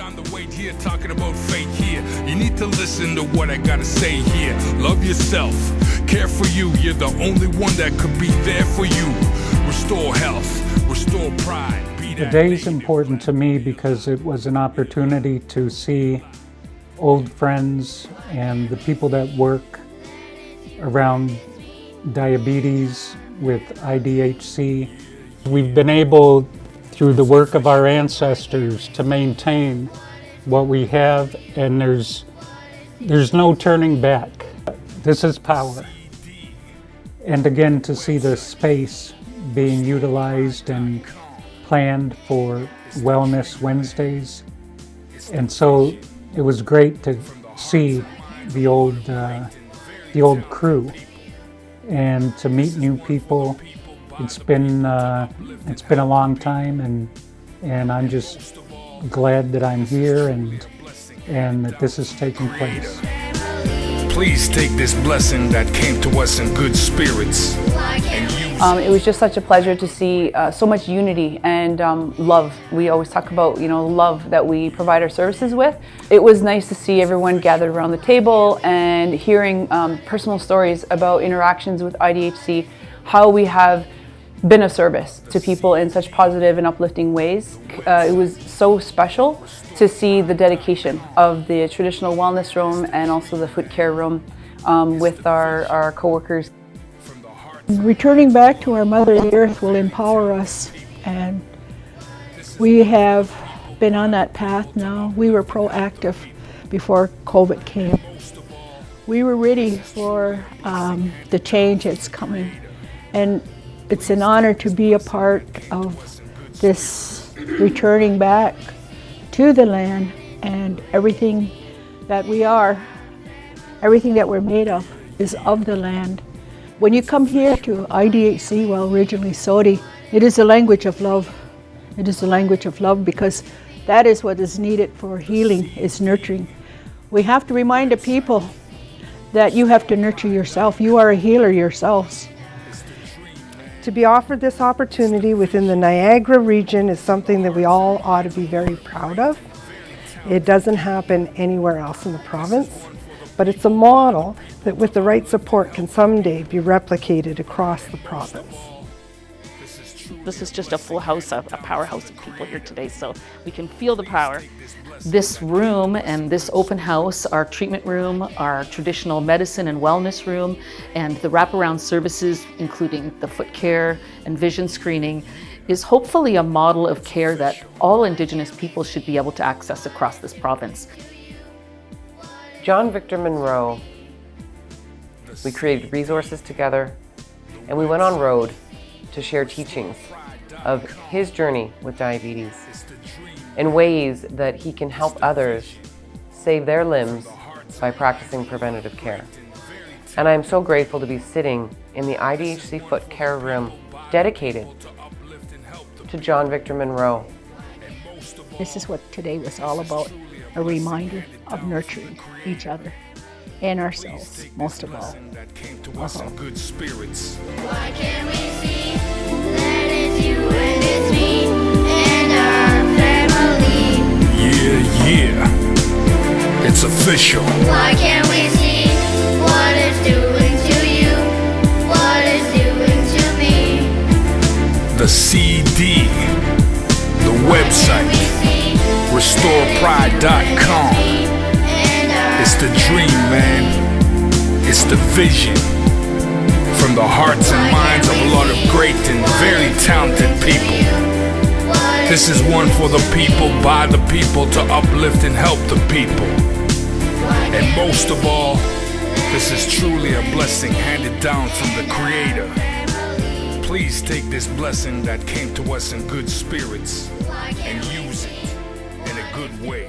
time to wait here, talking about fate here. You need to listen to what I gotta say here. Love yourself, care for you. You're the only one that could be there for you. Restore health, restore pride. The day's important to me because it was an opportunity to see old friends and the people that work around diabetes with IDHC. We've been able, through the work of our ancestors, to maintain what we have, and there's no turning back. This is power. And again, to see the space being utilized and planned for Wellness Wednesdays. And so it was great to see the old crew and to meet new people. It's been a long time, and I'm just glad that I'm here and that this is taking place. Please take this blessing that came to us in good spirits and use it was just such a pleasure to see so much unity and love. We always talk about, love that we provide our services with. It was nice to see everyone gathered around the table and hearing personal stories about interactions with IDHC, how we have been of service to people in such positive and uplifting ways. It was so special to see the dedication of the traditional wellness room and also the foot care room with our coworkers. Returning back to our Mother Earth will empower us, and we have been on that path now. We were proactive before COVID came. We were ready for the change that's coming, and it's an honor to be a part of this returning back to the land and everything that we are, everything that we're made of is of the land. When you come here to IDHC, well, originally SODI, it is a language of love. It is a language of love because that is what is needed for healing, is nurturing. We have to remind the people that you have to nurture yourself. You are a healer yourselves. To be offered this opportunity within the Niagara region is something that we all ought to be very proud of. It doesn't happen anywhere else in the province, but it's a model that with the right support can someday be replicated across the province. This is just a full house, a powerhouse of people here today, so we can feel the power. This room and this open house, our treatment room, our traditional medicine and wellness room, and the wraparound services, including the foot care and vision screening, is hopefully a model of care that all Indigenous people should be able to access across this province. John Victor Munro, we created resources together, and we went on road to share teachings of his journey with diabetes in ways that he can help others save their limbs by practicing preventative care. And I'm so grateful to be sitting in the IDHC Foot Care Room dedicated to John Victor Munro. This is what today was all about, a reminder of nurturing each other and ourselves, most of all. that came to us in good spirits. Why can't we see that it's you and it's me and our family? Yeah, it's official. Why can't we see what it's doing to you, what it's doing to me? The CD, the website, restorepride.com. It's the dream, man. It's the vision. From the hearts and minds of a lot of great and very talented people. This is one for the people, by the people, to uplift and help the people. And most of all, this is truly a blessing handed down from the Creator. Please take this blessing that came to us in good spirits and use it in a good way.